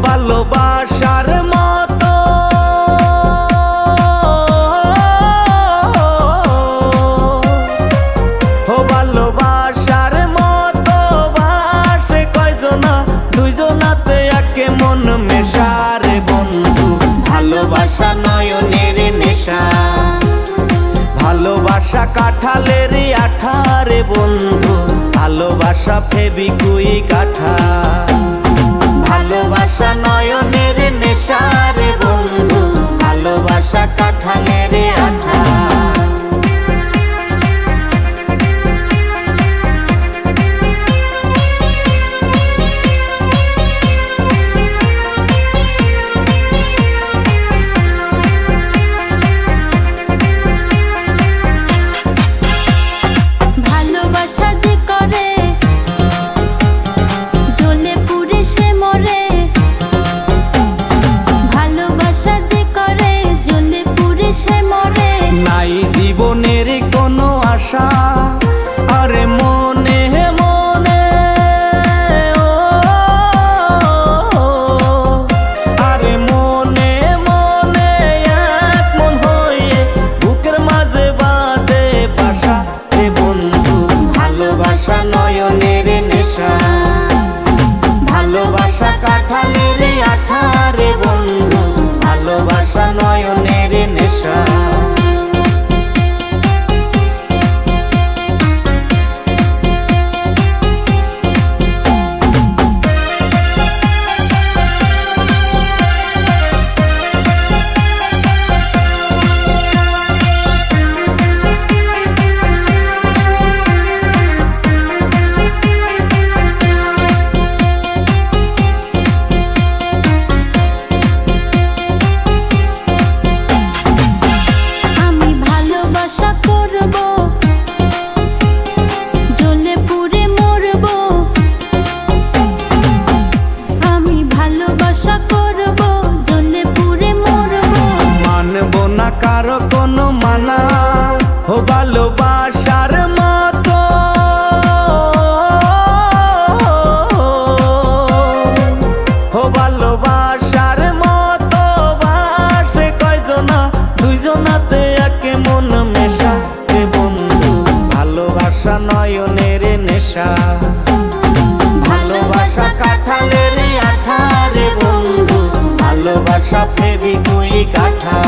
ভালোবাসার মতো ভালোবাসার মতো বাসে কয়জনা দুইজনাতে একে মন মেশারে বন্ধু ভালোবাসা নয়নের নেশা ভালোবাসা কাঁঠালের আঠারে বন্ধু ভালোবাসা ফেবিকুইক আঠা ভালোবাসা নয়নের নেশা রে বন্ধু ভালোবাসা কাঁঠালের আঠা জীবনের কোনো আশা আরে মনে মনে আরে মনে মনে এক মন হয়ে বুকের মাঝে বাঁধে বাসা রে বন্ধু ভালোবাসা নয়নের নেশা ভালোবাসা কাঁঠালের আঠা রে বন্ধু ভালোবাসা নয়নের নেশা কারো কোনো মানা ভালোবাসার মতো ভালোবাসার মতো বাসে কয়জনা দুইজনাতে একে মন মেশা রে বন্ধু ভালোবাসা নয়নের নেশা ভালোবাসা কাঁঠালের আঠা রে বন্ধু ভালোবাসা ফেবিকুইক আঠা